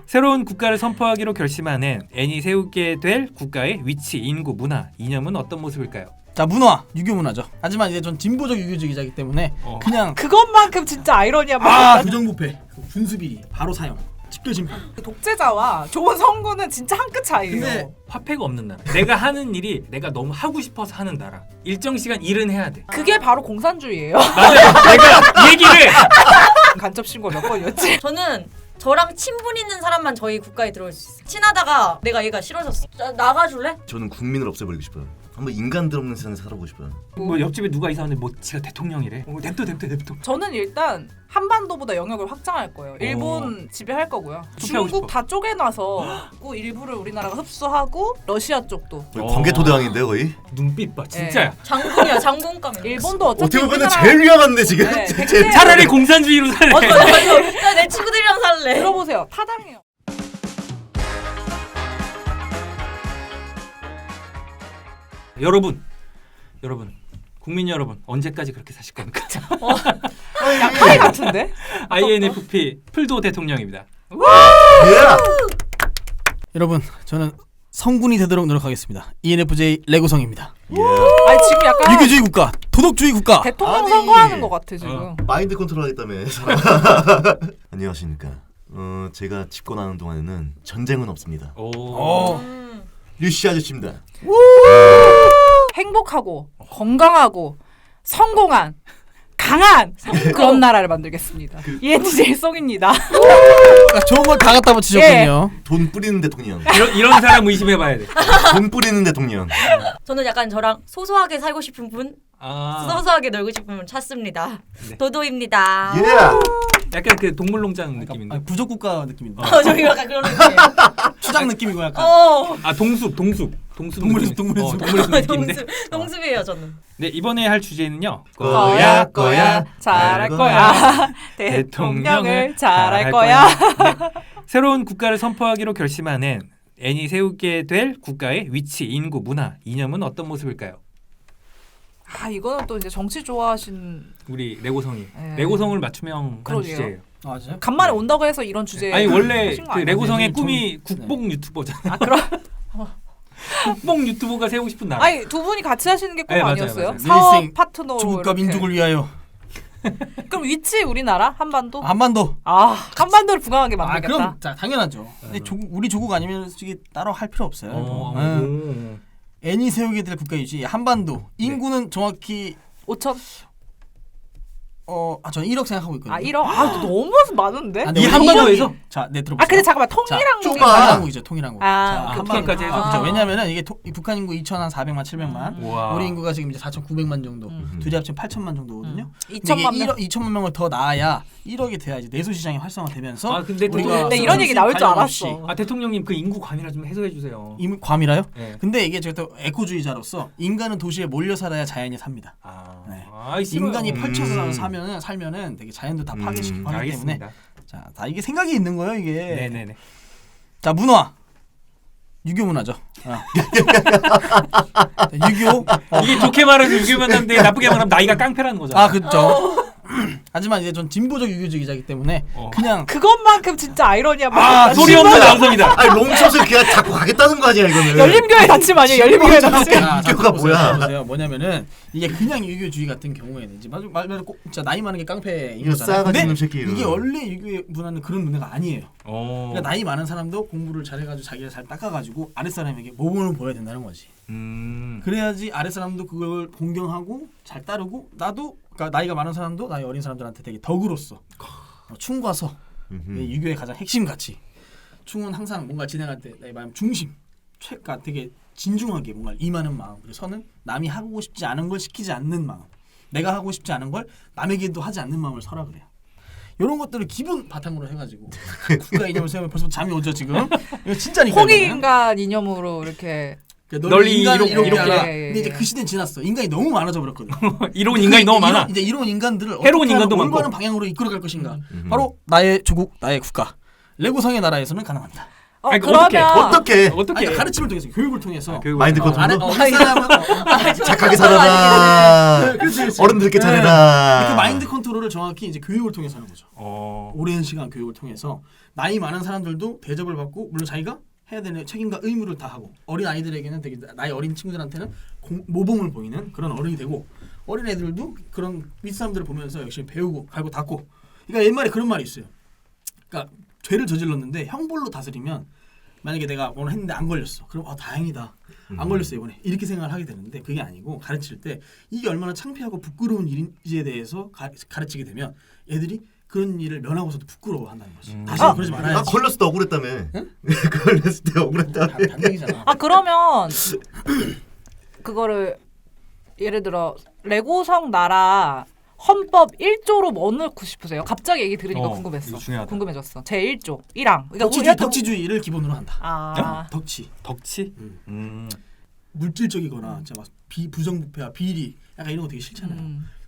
새로운 국가를 선포하기로 결심하는 N이 세우게 될 국가의 위치, 인구, 문화, 이념은 어떤 모습일까요? 자, 문화, 유교 문화죠. 하지만 이제 전 진보적 유교주의자이기 때문에 그냥 그것만큼 진짜 아이러니한 부정부패, 군수비리, 바로 사형, 집결심판. 독재자와 좋은 선거는 진짜 한 끗 차이예요. 근데 화폐가 없는 나라. 내가 하는 일이 내가 너무 하고 싶어서 하는 나라. 일정 시간 일은 해야 돼. 그게 바로 공산주의예요. 맞아요. 내가 이 얘기를 간접 신고 몇 번이었지? 저는 저랑 친분 있는 사람만 저희 국가에 들어올 수 있어요. 친하다가 내가 얘가 싫어졌어. 나가줄래? 저는 국민을 없애버리고 싶어요. 한번 인간들 없는 세상에 살아보고 싶어요. 뭐 옆집에 누가 이사 왔는데 뭐 지가 대통령이래. 냅둬. 저는 일단 한반도보다 영역을 확장할 거예요. 일본 지배할 거고요. 투표하고 중국 싶어. 다 쪼개놔서 일부를 우리나라가 흡수하고 러시아 쪽도. 관계토대왕인데요 거의? 눈빛 봐. 진짜야. 장군이야, 장군감이야. 일본도 어차피 어떻게 보면 우리나라- 제일 위험한데 지금. 네, 제일 차라리 공산주의로 살래. 맞아. 내 친구들이랑 살래. 들어보세요. 타당해요. 여러분, 국민 여러분, 언제까지 그렇게 사실 겁니까? 약파이 같은데? INFP 풀도 대통령입니다. 여러분, 저는 성군이 되도록 노력하겠습니다. ENFJ 레고성입니다. 아니 지금 약간 유교주의 국가, 도덕주의 국가. 대통령 아니. 선거하는 것 같아 지금. 마인드 컨트롤 하겠다며. 안녕하십니까. 제가 집권하는 동안에는 전쟁은 없습니다. 오. 류씨 아저씨입니다. 행복하고 건강하고 성공한 강한 그런 나라를 만들겠습니다. ENTJ 송입니다. 좋은 걸 다 갖다 붙이셨군요. 돈 뿌리는 대통령. 이런 사람 의심해봐야 돼. 돈 뿌리는 대통령. 저는 약간 저랑 소소하게 살고 싶은 분, 소소하게 놀고 싶은 분 찾습니다. 네. 도도입니다. 약간 그 동물농장 느낌인데. 부족 국가 느낌인데. 저기 약간 그런 느낌. 추장 느낌이고 약간. 동숲 동물의 숲, 동물의 숲. 동물의 숲 느낌인데. 동숲이에요 저는. 네, 이번에 할 주제는요. 거야 잘할 거야 대통령을 잘할 거야. 네. 새로운 국가를 선포하기로 결심하는 N이 세우게 될 국가의 위치, 인구, 문화, 이념은 어떤 모습일까요? 이거는 또 이제 정치 좋아하신 우리 레고성이 네. 레고성을 맞춤형 한 그러게요. 주제예요. 아, 진짜요? 간만에 온다고 해서 이런 주제. 아니 원래 하신 거 그 아니에요? 레고성의 네, 꿈이 좀- 국뽕 유튜버잖아. 그럼 국뽕 유튜버가 세우고 싶은 나라. 아니 두 분이 같이 하시는 게 꿈 네, 맞아요, 아니었어요? 맞아요. 사업 밀생, 파트너로 조국과 이렇게. 민족을 위하여. 그럼 위치 우리나라 한반도? 한반도. 한반도를 부강하게 만들겠다. 그럼 당연하죠. 근데 우리 조국 아니면 솔직히 따로 할 필요 없어요. N이 세우게 될 국가 유지 한반도. 인구는 정확히 5천? 저는 1억 생각하고 있거든요. 1억? 너무 많은데? 근데 이 우리 한반도에서? 일억이- 자, 네 들어보세요. 근데 잠깐만 통일항공이 통일항공이죠, 통일항공. 그 북한까지 해서. 그렇죠. 왜냐면은 이게 북한 인구 2,400만, 700만. 우와. 우리 인구가 지금 이제 4,900만 정도. 둘이 합치면 8천만 정도거든요. 2천만 명. 2천만 명을 더 낳아야 1억이 돼야 이제 내수 시장이 활성화되면서 근데 우리가 근데 이런 얘기 나올 줄 관련 알았어. 없이 대통령님 그 인구 관이라 좀 해소해 주세요. 괌이라요? 네. 근데 이게 제가 또 에코주의자로서 인간은 도시에 몰려 살아야 자연이 삽니다. 네. 싫어요. 인간이 펼쳐서 살면은 되게 자연도 다 파괴시키고 하기 때문에 알겠습니다. 자, 다 이게 생각이 있는 거예요, 이게. 네네네. 자, 문화. 유교 문화죠. 유교. 이게 좋게 말해서 유교면한데 나쁘게 말하면 나이가 깡패라는 거잖아. 그렇죠. 하지만 이제 전 진보적 유교주의자이기 때문에 그냥 그것만큼 진짜 아이러니한 소리 없는 남성이다. 아니 롱숏을 그냥 잡고 가겠다는 거 아니야 이거는. 열림교회 다침 아니에요? 열림교회 다침. 유교가 뭐야? 보세요. 뭐냐면은 이게 그냥 유교주의 같은 경우에는 이제 말대로 꼭 진짜 나이 많은 게 깡패인 이거 거잖아요. 싸가지 근데 없는 새끼 이거. 이게 원래 유교 문화는 그런 문화가 아니에요. 그러니까 나이 많은 사람도 공부를 잘해가지고 자기가 잘 닦아가지고 아랫사람에게 모범을 보여야 된다는 거지. 그래야지 아랫사람도 그걸 공경하고 잘 따르고 나도 그러니까 나이가 많은 사람도 나이 어린 사람들한테 되게 덕으로서 충과서 유교의 가장 핵심 가치. 충은 항상 뭔가 진행할 때 나의 마음 중심, 최가 되게 진중하게 뭔가 임하는 마음. 그리고 선은 남이 하고 싶지 않은 걸 시키지 않는 마음. 내가 하고 싶지 않은 걸 남에게도 하지 않는 마음을 서라 그래요. 이런 것들을 기본 바탕으로 해가지고 국가 이념을 세우면 벌써 잠이 오죠 지금. 이거 진짜니까. 홍익인간 이념으로 이렇게 널리 인간을 이롭게. 이롭게 하라. 예, 예, 근데 이제 예. 그 시대는 지났어. 인간이 너무 많아져 버렸거든. 이로운 인간이 너무 많아. 이제 이로운 인간들을 해로운 어떻게 인간도 하면 많고. 올바른 방향으로 이끌어갈 것인가. 바로 나의 조국, 나의 국가. 레고상의 나라에서는 가능합니다. 아니, 그러면 어떻게 아니, 가르침을 통해서 교육을 통해서 마인드 컨트롤로 윗사람은 착하게 살아라. 그렇지. 어른들께 잘해라. 그 마인드 컨트롤을 정확히 이제 교육을 통해서 하는 거죠. 오랜 시간 교육을 통해서 나이 많은 사람들도 대접을 받고 물론 자기가 해야 되는 책임과 의무를 다 하고 어린 아이들에게는 되게 나이 어린 친구들한테는 모범을 보이는 그런 어른이 되고 어린 애들도 그런 윗사람들을 보면서 열심히 배우고 갈고 닦고. 그러니까 옛말에 그런 말이 있어요. 그러니까 죄를 저질렀는데 형벌로 다스리면 만약에 내가 오늘 했는데 안 걸렸어. 그럼 다행이다. 안 걸렸어 이번에. 이렇게 생각을 하게 되는데 그게 아니고 가르칠 때 이게 얼마나 창피하고 부끄러운 일인지에 대해서 가르치게 되면 애들이 그런 일을 면하고서도 부끄러워한다는 거지. 다시는 그러지 말아야지. 걸렸을 때 억울했다며. 걸렸을 때 억울했다며. 반대이잖아. 그러면 그거를 예를 들어 레고성 나라 헌법 1조로 뭐 넣고 싶으세요? 갑자기 얘기 들으니까 궁금했어. 궁금해졌어. 제 1조 1항. 그러니까 덕치주의를 기본으로 한다. 덕치. 덕치? 물질적이거나 막 부정부패와 비리 약간 이런 거 되게 싫잖아요.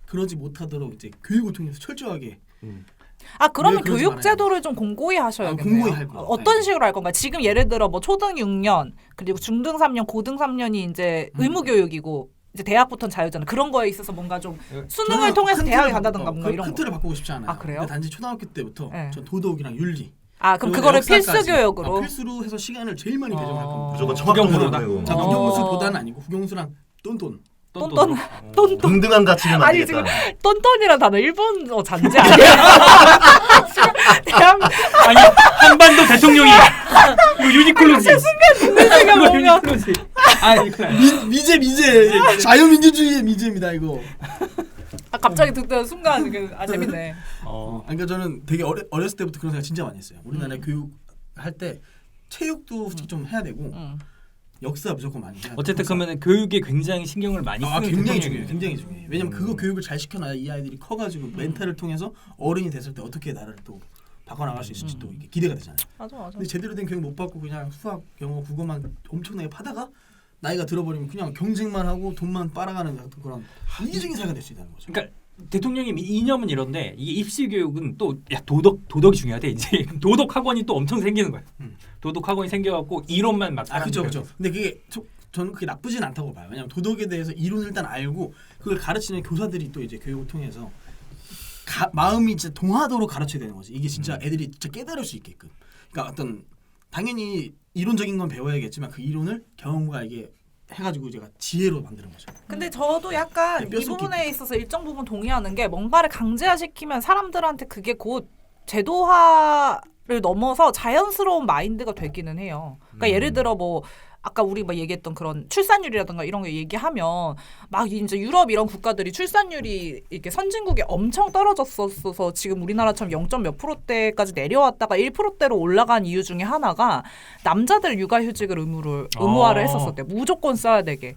그러지 못하도록 이제 교육을 통해서 철저하게. 그러면 교육 제도를 좀 공고히 하셔야겠네요. 공고히 할 거예요. 어떤 식으로 할 건가요? 지금 예를 들어 뭐 초등 6년 그리고 중등 3년, 고등 3년이 이제 의무 교육이고 이제 대학부터는 자유잖아요. 그런 거에 있어서 뭔가 좀 수능을 통해서 대학에 간다든가 뭔가 이런 큰 틀을 바꾸고 싶지 않아요. 그래요? 근데 단지 초등학교 때부터 전 도덕이랑 윤리. 그럼 그거를 필수 교육으로. 필수로 해서 시간을 제일 많이 배정할 겁니다. 무조건 청학동으로다. 국영수보다는 아니고 국영수랑 똔똔. 동등한 가치를 아니 만들겠다. 지금 똔똔이란 단어 일본 잔재 아니야? 아니 한반도 대통령이 이거 유니클로지. 순간 뭔가 미제 자유민주주의의 미제입니다 이거. 갑자기 듣던 순간 재밌네. 그러니까 저는 되게 어렸을 때부터 그런 생각 진짜 많이 했어요. 우리나라 교육할 때 체육도 솔직히 좀 해야 되고 역사 무조건 많이 해야 돼. 어쨌든 그러면 교육에 굉장히 신경을 많이 쓰는 굉장히 중요해요. 굉장히 중요해요. 왜냐면 그거 교육을 잘 시켜놔야 이 아이들이 커가지고 멘탈을 통해서 어른이 됐을 때 어떻게 나라를 또 바꿔나갈 수 있을지 또 이게 기대가 되잖아요. 맞아. 근데 제대로 된 교육 못 받고 그냥 수학, 영어, 국어만 엄청나게 파다가 나이가 들어버리면 그냥 경쟁만 하고 돈만 빨아가는 그런 이기적인 사회가 될 수 있다는 거죠. 그러니까 대통령의 이념은 이런데 이게 입시 교육은 또 도덕이 중요하대. 이제 도덕 학원이 또 엄청 생기는 거야. 도덕 학원이 생겨갖고 이론만 막. 그렇죠. 근데 그게 저는 그게 나쁘진 않다고 봐요. 왜냐면 도덕에 대해서 이론을 일단 알고 그걸 가르치는 교사들이 또 이제 교육을 통해서 마음이 진짜 동하도록 가르쳐야 되는 거지. 이게 진짜 애들이 진짜 깨달을 수 있게끔. 그러니까 어떤 당연히 이론적인 건 배워야겠지만 그 이론을 경험과 이게 해가지고 제가 지혜로 만드는 거죠. 근데 저도 약간 이 부분에 있어서 일정 부분 동의하는 게 뭔가를 강제화시키면 사람들한테 그게 곧 제도화를 넘어서 자연스러운 마인드가 되기는 해요. 그러니까 예를 들어 뭐 아까 우리 막 얘기했던 그런 출산율이라든가 이런 거 얘기하면 막 이제 유럽 이런 국가들이 출산율이 이렇게 선진국에 엄청 떨어졌어서 지금 우리나라처럼 0. 몇 %대까지 내려왔다가 1%대로 올라간 이유 중에 하나가 남자들 육아휴직을 의무화를 했었었대요. 무조건 써야 되게.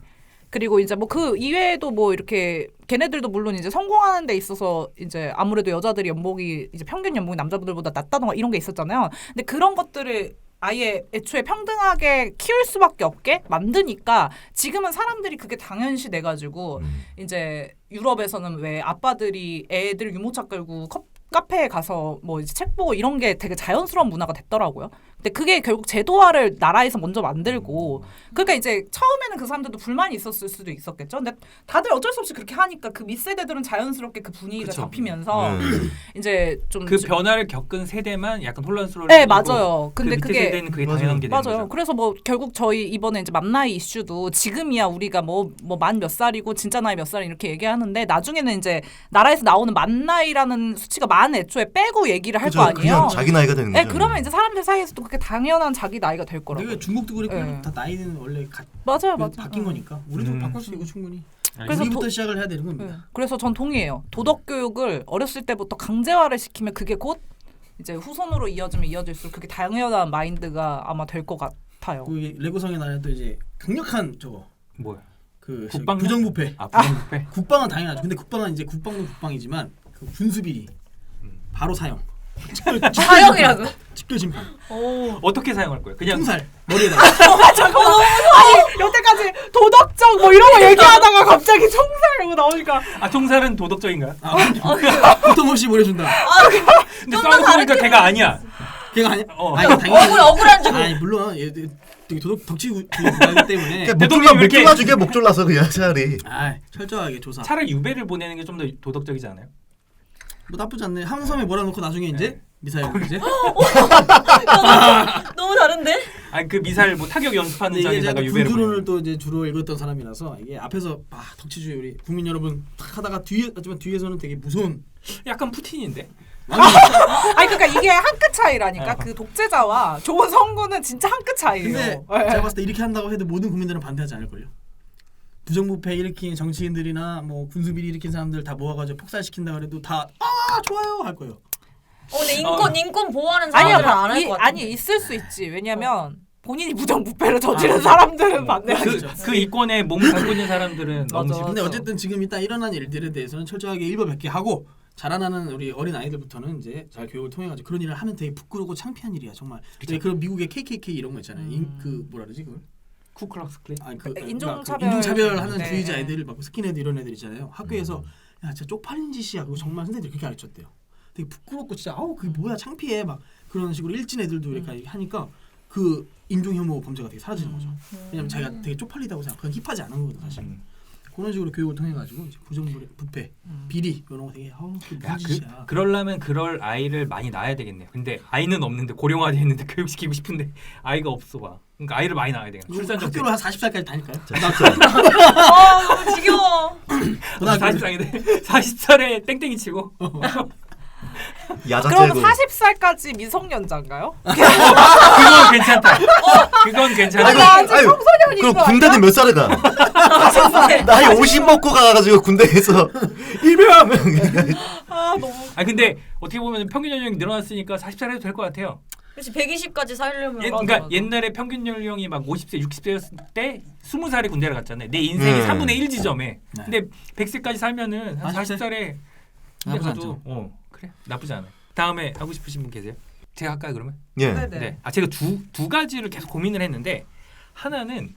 그리고 이제 뭐 그 이외에도 뭐 이렇게 걔네들도 물론 이제 성공하는 데 있어서 이제 아무래도 여자들이 연봉이 이제 평균 연봉이 남자분들보다 낮다던가 이런 게 있었잖아요. 근데 그런 것들을 아예 애초에 평등하게 키울 수밖에 없게 만드니까 지금은 사람들이 그게 당연시 돼가지고 이제 유럽에서는 왜 아빠들이 애들 유모차 끌고 카페에 가서 뭐 이제 책 보고 이런 게 되게 자연스러운 문화가 됐더라고요. 근데 그게 결국 제도화를 나라에서 먼저 만들고 그러니까 이제 처음에는 그 사람들도 불만이 있었을 수도 있었겠죠. 근데 다들 어쩔 수 없이 그렇게 하니까 그 밑세대들은 자연스럽게 그 분위기가 잡히면서 이제 좀 그 변화를 겪은 세대만 약간 혼란스러울 네, 맞아요. 근데 그 밑에 세대는 그게 당연한 게 되는 맞아요. 거죠. 그래서 뭐 결국 저희 이번에 이제 만 나이 이슈도 지금이야 우리가 뭐 만 몇 살이고 진짜 나이 몇 살 이렇게 얘기하는데 나중에는 이제 나라에서 나오는 만 나이라는 수치가 만 애초에 빼고 얘기를 할 거 아니에요. 그냥 자기 나이가 되는 거죠. 네, 그러면 이제 사람들 사이에서도 그렇게 당연한 자기 나이가 될 거라고. 근데 중국도 그렇고 다 나이는 원래 맞아요. 바뀐 거니까 우리도 바꿀 수 있고 충분히. 그래서 우리부터 시작을 해야 되는 겁니다. 그래서 전 동의해요. 도덕 교육을 어렸을 때부터 강제화를 시키면 그게 곧 이제 후손으로 이어질수록 그게 당연한 마인드가 아마 될 것 같아요. 그 레고성의 나라에 또 이제 강력한 저거 뭐야? 그 국방 부정부패. 부정부패. 국방은 당연하죠. 근데 국방은 이제 국방도 국방이지만 그 군수비리 바로 사형. 사형이라고? 직결 심판. 어떻게 사용할 거예요? 그냥 총살 머리에다. 아니 여태까지 도덕적 뭐 이런 거 얘기하다가 갑자기 총살 이러고 나오니까 총살은 도덕적인가요? 고통 없이 보내준다. 근데 싸우고 보니까 걔가 아니야. 걔가 아니. 어. 아니 당연히. 억울한 줄. 아니 물론 얘 되게 덕치구이기 때문에. 그러니까 대통령이 목 이렇게- 졸라주게 목 졸라서 그냥 차라리. 아 철저하게 조사. 차라리 유배를 보내는 게 좀 더 도덕적이지 않아요? 뭐 나쁘지 않네. 항섬에 몰아놓고 나중에 이제 네. 미사일 이제. 너무 다른데? 아니 그 미사일 뭐 타격 연습하는 근데 이게 장에다가 제가 유배를 군주론을 보내는. 또 이제 주로 읽었던 사람이라서 이게 앞에서 덕치주의 우리 국민 여러분 탁 하다가 하지만 뒤에서는 되게 무서운. 약간 푸틴인데. 아니 그러니까 이게 한 끗 차이라니까. 어. 그 독재자와 좋은 성군은 진짜 한 끗 차이예요. 근데 네. 제가 봤을 때 이렇게 한다고 해도 모든 국민들은 반대하지 않을걸요. 부정부패 일으킨 정치인들이나 뭐 군수비리 일으킨 사람들 다 모아가지고 폭살시킨다 그래도 다 좋아요 할 거예요. 근데 인권 보호하는 아니야, 사람들은 안 할 것 같아. 아니 있을 수 있지. 왜냐면 본인이 부정부패를 저지른 사람들은 반대하죠. 그 이권에 몸을 갖고 있는 사람들은 너무 맞아. 싫어. 근데 어쨌든 지금 일단 일어난 일들에 대해서는 철저하게 일벌백계 하고 자라나는 우리 어린 아이들부터는 이제 잘 교육을 통해 가지고 그런 일을 하면 되게 부끄럽고 창피한 일이야 정말. 왜 그런 미국의 KKK 이런 거 있잖아요. 그 뭐라 그러지 그걸? 쿠클락스 클랜. 아니 그 인종차별. 인종차별하는 네. 주의자 애들 막 스킨헤드 이런 애들 있잖아요. 학교에서 야 진짜 쪽팔린 짓이야. 그거 정말 선생님들이 그렇게 가르쳤대요. 되게 부끄럽고 진짜 그게 뭐야 창피해 막 그런 식으로 일진 애들도 이렇게 하니까 그 인종 혐오 범죄가 되게 사라지는 거죠. 왜냐면 자기가 되게 쪽팔리다고 생각. 그건 힙하지 않은 거거든 사실. 그런 식으로 교육을 통해 가지고 이제 부정부패, 비리 이런 거 되게 그게 야, 무슨 짓이야. 그러려면 그럴 아이를 많이 낳아야 되겠네요. 근데 아이는 없는데 고령화돼 있는데 교육시키고 싶은데 아이가 없어 봐. 그러니까 아이를 많이 낳아야 되겠네. 출산 정책. 학교를 한 40살까지 다닐까요? 너무 지겨워. 고등학교 40살인데 40살에 땡땡이 치고. 야자 그럼 째고. 40살까지 미성년자인가요? 그건 괜찮다. 그건 괜찮아. 나 아직 아유, 청소년인 그럼 거 군대는 아니야? 몇 살에 가? 나이 50 먹고 가가지고 군대에서 일병. 너무. 아 근데 어떻게 보면 평균 연령이 늘어났으니까 40살 해도 될 것 같아요. 그렇지 120까지 살려면 그러니까 옛날에 평균 연령이 막 50세, 60세였을 때 20살에 군대를 갔잖아요. 내 인생의 3분의 1 지점에. 네. 근데 100세까지 살면은 한 40살에 군대 나쁘지 가도 그래 나쁘지 않아요. 다음에 하고 싶으신 분 계세요? 제가 할까요 그러면? 예. 네네. 네. 아 제가 두 가지를 계속 고민을 했는데 하나는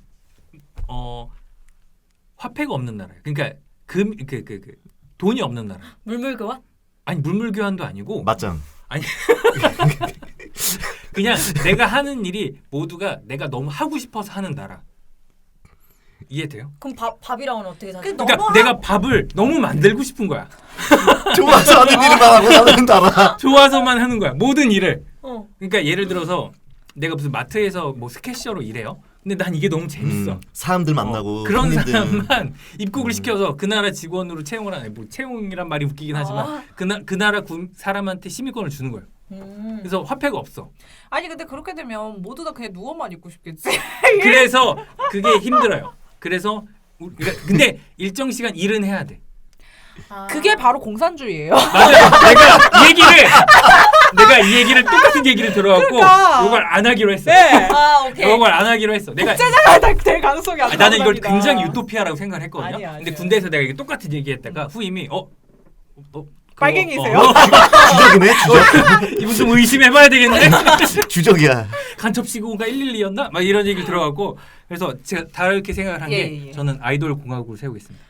화폐가 없는 나라예요. 그러니까 그 돈이 없는 나라. 물물교환? 아니 물물 교환도 아니고 맞짱. 아니 그냥 내가 하는 일이 모두가 내가 너무 하고 싶어서 하는 나라. 이해돼요? 그럼 밥이랑은 어떻게 사죠? 그러니까 내가 밥을 너무 만들고 싶은 거야. 좋아서 하는 일만 하고 사는 나라. 좋아서만 하는 거야. 모든 일을. 어. 그러니까 예를 들어서 내가 무슨 마트에서 뭐 스캐셔로 일해요. 근데 난 이게 너무 재밌어. 사람들 만나고 그런 손님들. 사람만 입국을 시켜서 그 나라 직원으로 채용을 하네. 뭐 채용이란 말이 웃기긴 하지만 그 나라 사람한테 시민권을 주는 거예요. 그래서 화폐가 없어. 아니 근데 그렇게 되면 모두 다 그냥 누워만 있고 싶겠지. 그래서 그게 힘들어요. 그래서 근데 일정 시간 일은 해야 돼. 그게 바로 공산주의예요. 맞아요. 내가 이 얘기를 똑같은 얘기를 들어갖고 그러니까. 이걸 안 하기로 했어. 네. 오케이. 이걸 안 하기로 했어. 내가 독재자가 될 가능성이 아주 나는 이걸 높답니다. 굉장히 유토피아라고 생각을 했거든요. 아니야, 근데 아니야. 군대에서 내가 이게 똑같은 얘기했다가 후임이 빨갱이세요? 주적이네 주적. 이분 좀 의심해봐야 되겠네. 주적이야. 간첩시고가 112였나? 막 이런 얘기 들어갔고 그래서 제가 다르게 생각을 한 게 예. 저는 아이돌 공화국을 세우겠습니다.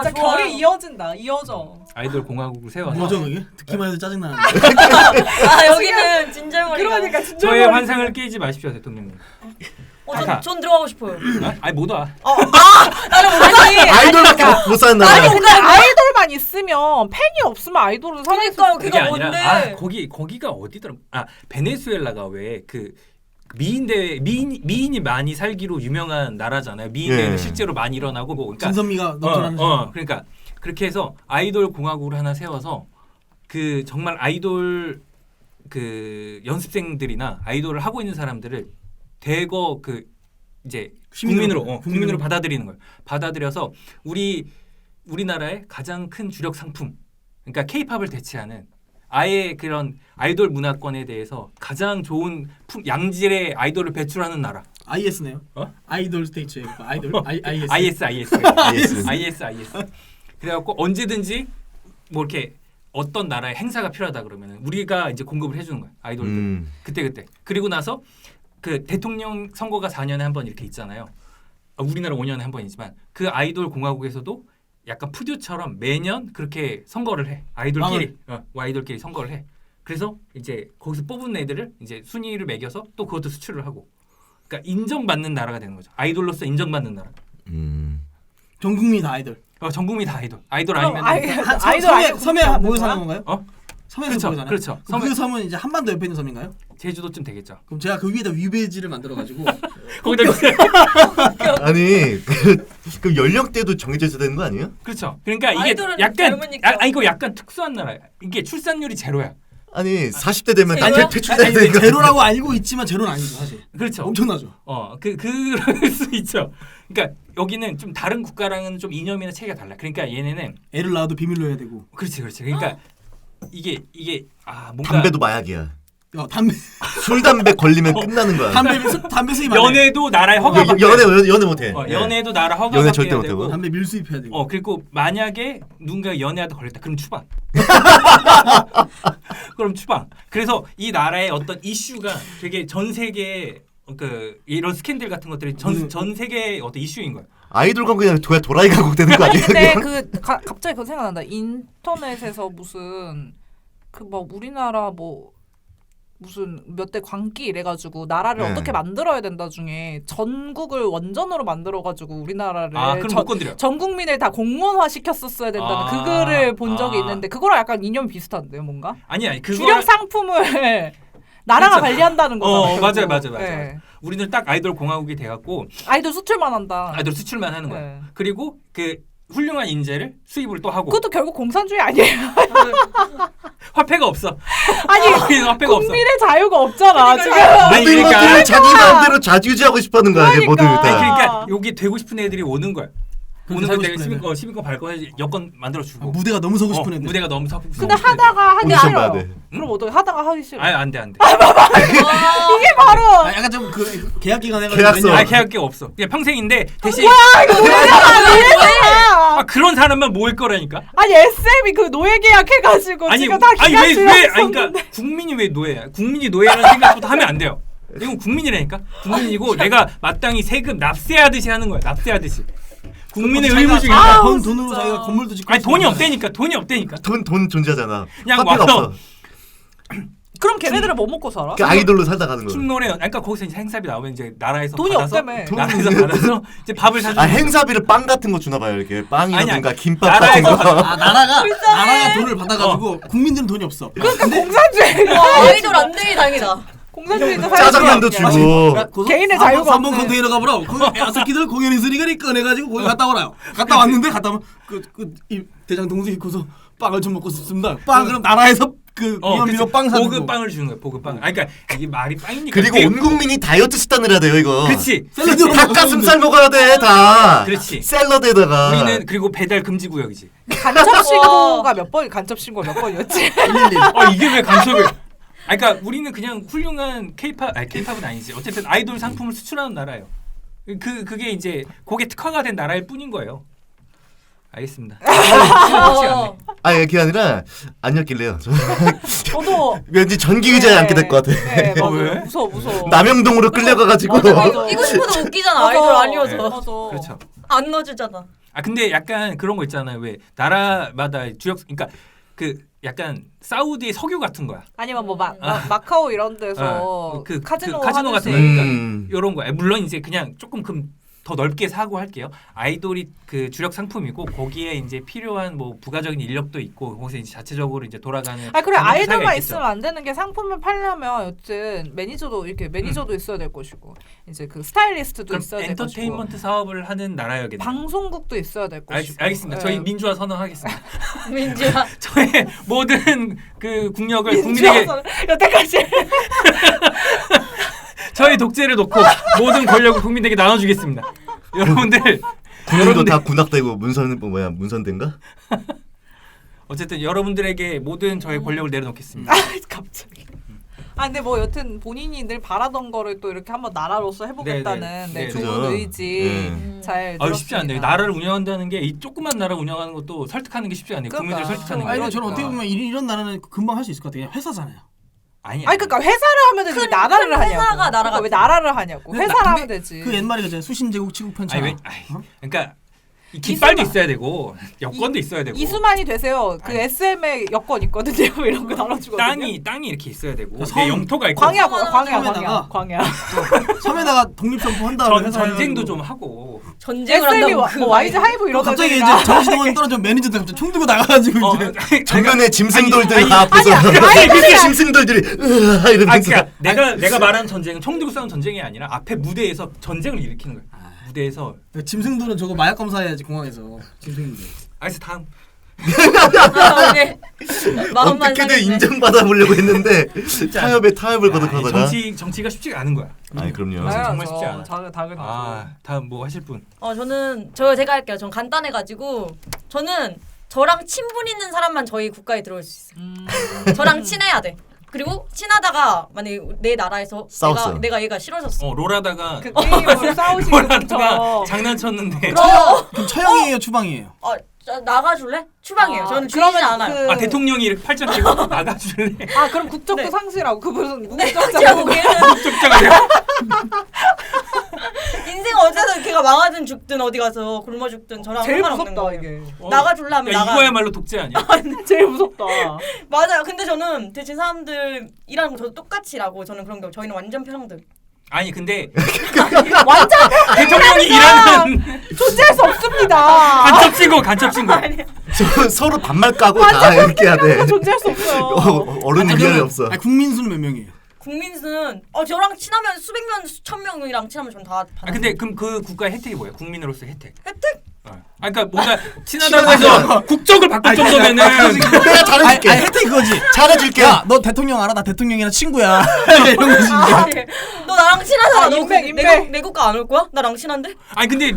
진짜 좋아요. 결이 이어져. 아이돌 공화국을 세워서 뭐죠 그게? 듣기만 해도 짜증나는데. 여기는 진절머리가. 그러니까 진짜 저의 환상을 깨지 마십시오 대통령님. 전 들어가고 싶어요. 아니 못 와. 아이돌밖에 못 사는 나라. 아니 근데 아이돌만 있으면 팬이 없으면 아이돌은 살아있을 그러니까요. 수 그게 그거 아니라 뭔데? 거기가 어디더라? 베네수엘라가 왜 그 미인이 많이 살기로 유명한 나라잖아요. 미인대회는 예. 실제로 많이 일어나고 뭐 그러니까 진선미가 넘쳐나는. 그러니까 그렇게 해서 아이돌 공화국을 하나 세워서 그 정말 아이돌 그 연습생들이나 아이돌을 하고 있는 사람들을 대거 그 이제 국민으로 받아들이는 거예요. 받아들여서 우리나라의 가장 큰 주력 상품, 그러니까 K-팝을 대체하는 아예 그런 아이돌 문화권에 대해서 가장 좋은 양질의 아이돌을 배출하는 나라. IS네요. 아이돌 스테이츠에 아이돌 IS. IS. 그래갖고 언제든지 뭐 이렇게 어떤 나라의 행사가 필요하다 그러면 우리가 이제 공급을 해주는 거예요. 아이돌들. 그때. 그리고 나서 그 대통령 선거가 4년에 한 번 이렇게 있잖아요. 우리나라 5년에 한 번이지만 그 아이돌 공화국에서도 약간 푸듀처럼 매년 그렇게 선거를 해. 아이돌끼리 선거를 해. 그래서 이제 거기서 뽑은 애들을 이제 순위를 매겨서 또 그것도 수출을 하고. 그러니까 인정받는 나라가 되는 거죠. 아이돌로서 인정받는 나라. 전 국민이 다 아이돌. 전 국민이 다 아이돌 그럼 아니면 아이돌 아니고 섬에 국민이 모여 사는 없는 거야? 건가요? 섬에서 모여 사는. 그렇죠. 그 섬은 이제 한반도 옆에 있는 섬인가요? 제주도쯤 되겠죠. 그럼 제가 그 위에다 위배지를 만들어 가지고 거기다 아니 그 연령대도 정해져 있어야 되는 거 아니에요? 그렇죠. 그러니까 이게 아이돌은 약간 젊으니까. 이거 약간 특수한 나라야. 이게 출산율이 제로야. 아니 40대 되면 다 제로야? 퇴출돼야 아니, 되는 거 제로라고 알고 있지만 제로는 아니죠 사실. 그렇죠. 엄청나죠. 그럴 수 있죠. 그러니까 여기는 좀 다른 국가랑은 좀 이념이나 체계가 달라. 그러니까 얘네는 애를 낳아도 비밀로 해야 되고. 그렇지. 그러니까 이게 뭔가 담배도 마약이야. 담배 술 담배 걸리면 끝나는 거야. 담배 수입 안 해. 연애도 나라에 허가받게 연애 못해. 연애도 나라 연애 허가받게 절대 해야 되고. 못하고. 담배 밀수입해야 되고. 그리고 만약에 누군가 연애하다 걸렸다. 그럼 추방. 그럼 추방. 그래서 이 나라의 어떤 이슈가 되게 전 세계 이런 스캔들 같은 것들이 전 세계의 어떤 이슈인 거야. 아이돌 광고 그냥 도라이 광고 되는 거 아니에요? 근데 그냥? 갑자기 그거 생각난다. 인터넷에서 무슨 우리나라 무슨 몇 대 광기 이래가지고 나라를 네. 어떻게 만들어야 된다 중에 전국을 원전으로 만들어가지고 우리나라를 그럼 못 건드려. 전 국민을 다 공무원화 시켰었어야 된다는 그 글을 본 적이 있는데 그거랑 약간 이념이 비슷한데요, 뭔가? 아니야. 주력 상품을 나라가 그렇죠. 관리한다는 거잖아요. 맞아요. 네. 우리는 딱 아이돌 공화국이 돼갖고 아이돌 수출만 한다. 아이돌 수출만 하는 거야. 네. 그리고 그 훌륭한 인재를 수입을 또 하고. 그것도 결국 공산주의 아니에요? 화폐가 없어. 아니 화폐가 없어. 국민의 자유가 없잖아 지금. 아니, 모든 그러니까. 것들을 자기 마음대로 좌지우지하고 싶어하는 거야. 이게 모든 그러니까. 다. 그러니까 여기 되고 싶은 애들이 오는 거야. 오는 거 살고 내가 싶은 애들. 시민권 발권 여권 만들어 주고. 무대가 너무 서고 싶은 애들. 무대가 너무 서고 근데 하다가 하기 오디션 봐야 싫어요. 돼. 그럼 어떻게 하다가 하기 싫어? 아니 안 돼. 이게 바로 약간 좀 그 계약 기간 해가지고 계약서. 매년- 계약계 없어. 그냥 평생인데 대신 노예잖아. 그런 사람만 모일 거라니까. 아니 SM이 그 노예 계약해가지고 지금 다 기간 왜 지났었는데. 그러니까 국민이 왜 노예야? 국민이 노예라는 생각부터 하면 안 돼요. 이건 국민이라니까. 국민이고 내가 마땅히 세금 납세하듯이 하는 거야. 납세하듯이. 국민의 자기가 의무 중에 자기가 하나. 번 돈으로 자기가 건물도 짓고. 아니 돈이 없다니까. 돈이 없다니까. 돈 존재하잖아. 그냥 화폐가 와서 없어. 그럼 걔네들은 뭐 먹고 살아? 그 아이돌로 살다 가는 거야. 춤노래. 그러니까 거기서 이제 행사비 나오면 이제 나라에서 돈이 받아서 없다며. 나라에서 받아서 이제 밥을 사주는. 행사비를 빵 같은 거 주나 봐요. 이렇게 빵이라든가 아니, 김밥 같은 나라에서 거. 나라가 돈을 받아가지고 국민들은 돈이 없어. 그러니까 공산주의. 아이돌 안 되기 당이다. 공산주의도 짜장면도 주고. 개인의 자유가 3번 없네. 컨테이너 가보라. 거기 야스키들 공연 있으니까 꺼내가지고 거기 갔다 오라요. 갔다 왔는데 갔다 오면 이 대장 동생 입고서 빵을 좀 먹고 싶습니다. 빵 그럼 나라에서 그 위험비로 빵 사주고. 보급 빵을 주는 거야. 보급 빵. 그러니까 이게 말이 빵이니까. 그리고 온 국민이 다이어트 식단을 해야 돼요 이거. 그렇지. 샐러드로 닭가슴살 먹어야 돼 다. 그렇지. 샐러드에다가. 우리는 그리고 배달 금지 구역이지. 간첩 신고가 몇 번? 간첩 신고 몇 번이었지? 111. 이게 왜 간섭을? 그러니까 우리는 그냥 훌륭한 케이팝은 아니지. 어쨌든 아이돌 상품을 수출하는 나라예요. 그게 이제 그게 특화가 된 나라일 뿐인 거예요. 알겠습니다. 그게 아니라 안 엮일래요. 저도 왠지 전기 의자에 앉게 될 것 같아. 네, 맞아요. 왜? 무서워. 남영동으로 끌려가가지고. 이거 싶어도 웃기잖아. 아이돌 아니어서. 맞아. 그렇죠. 안 넣어주잖아. 근데 약간 그런 거 있잖아요. 왜 나라마다 그러니까 그 약간 사우디의 석유 같은 거야. 아니면 뭐 마카오 이런 데서 카지노 카지노 같은 하듯이. 거 이런 거. 물론 이제 그냥 조금 더 넓게 사고할게요. 아이돌이 그 주력 상품이고 거기에 이제 필요한 뭐 부가적인 인력도 있고 거기서 이제 자체적으로 이제 돌아가는. 그래 경제사가 아이돌만 있겠죠. 있으면 안 되는 게 상품을 팔려면 여튼 매니저도 있어야 될 것이고 이제 그 스타일리스트도 그럼 있어야 될 것이고 엔터테인먼트 사업을 하는 나라여겠네. 방송국도 있어야 될 것이고. 알겠습니다. 네. 저희 민주화 선언하겠습니다. 민주야. 저의 모든 그 국력을 국민에게 여태까지 저의 독재를 놓고 모든 권력을 국민에게 나눠주겠습니다. 여러분들 군인도 다 군악대고 문선대인가? 어쨌든 여러분들에게 모든 저의 권력을 내려놓겠습니다. 갑자기. 근데 뭐 여튼 본인이 늘 바라던 거를 또 이렇게 한번 나라로서 해보겠다는 네, 좋은 그죠? 의지 잘 들었습니다. 쉽지 않네요. 나라를 운영한다는 게 이 조그만 나라 운영하는 것도 설득하는 게 쉽지 않네요. 국민들 그러니까. 설득하는 게. 아니 저는 어떻게 보면 이런 나라는 금방 할 수 있을 것 같아요. 회사잖아요. 아니야. 그러니까 회사를 하면 되지 왜 나라를 큰 하냐고. 회사가 나라 왜 같아. 나라를 하냐고. 근데 회사를 나- 하면 되지. 그 옛말에 그잖아요. 수신제국 취급편차. 그러니까 이 깃발도 있어야 되고 여권도 있어야 되고 이수만이 되세요. 그 아니. SM의 여권 있거든요. 뭐 이런 거 달아주거든요. 땅이 이렇게 있어야 되고 섬, 내 영토가 있고 광야 섬에다가. 광야. 섬에다가 독립선포 한 다음에 전쟁도 좀 하고 전쟁을 SM이 한다고 뭐 YG 하이브 이런 거 갑자기 이제 정신동원 떨어져 매니저들 갑자기 총 들고 나가가지고 이제 정면에 짐승돌들 아니, 다 앞에서 아니, 그 짐승돌들이 이러면서 그러니까 내가 말하는 전쟁은 총 들고 싸우는 전쟁이 아니라 앞에 무대에서 전쟁을 일으키는 거야. 무대에서 짐승들은 저거 마약 검사해야지 공항에서 짐승들. 알았어 다음. 네. 마음만 어떻게든 상했네. 인정받아 보려고 했는데 타협을 거듭하다가 정치가 쉽지가 않은 거야. 아니 그럼요. 아, 정말 쉽지 않아. 당연하죠. 다음 뭐 하실 분? 제가 할게요. 전 간단해가지고 저는 저랑 친분 있는 사람만 저희 국가에 들어올 수 있어요. 저랑 친해야 돼. 그리고 친하다가 만약에 내 나라에서 싸웠어요. 내가 얘가 싫어졌어. 롤하다가 그 게임으로 싸우시는 롤하다가 분처럼. 장난쳤는데 그럼 처형이에요, 추방이에요? 나가줄래? 추방이에요. 저는 죽이지 그러면 않아요. 대통령이 이렇게 팔짱 끼고 나가줄래? 그럼 국적도 네. 상실하고 그 무슨 네, 국적자 국적자가 인생 어쨌든 걔가 망하든 죽든 어디 가서 굶어 죽든 저랑 제일 상관없는 무섭다 거예요. 이게. 나가줄라면 나가. 이거야말로 독재 아니야? 제일 무섭다. 맞아요. 근데 저는 대신 사람들 일하는 거 저도 똑같이 일하고 저는 그런 게 저희는 완전 평등. 아니 근데 완전 대통령이 일하는 존재할 수 없습니다. 간첩 친구. 서로 반말 까고 다 이렇게 해야 돼. 존재할 수 없어요. 어른 의견이 없어. 아니, 국민 수는 몇 명이에요? 국민수는 저랑 친하면 수백 명, 수천 명이랑 친하면 전 다. 근데 그럼 그 국가의 혜택이 뭐야? 국민으로서의 혜택. 혜택? 그러니까 뭔가 친하다고 해서 국적을 바꿀 정도면은 내가 잘해줄게. 혜택 그거지. 잘해줄게. 야, 너 대통령 알아? 나 대통령이랑 친구야. 이런 거지. 이제. 너 나랑 친하잖아. 너 인맥. 내 국가 안 올 거야? 나랑 친한데? 아니 근데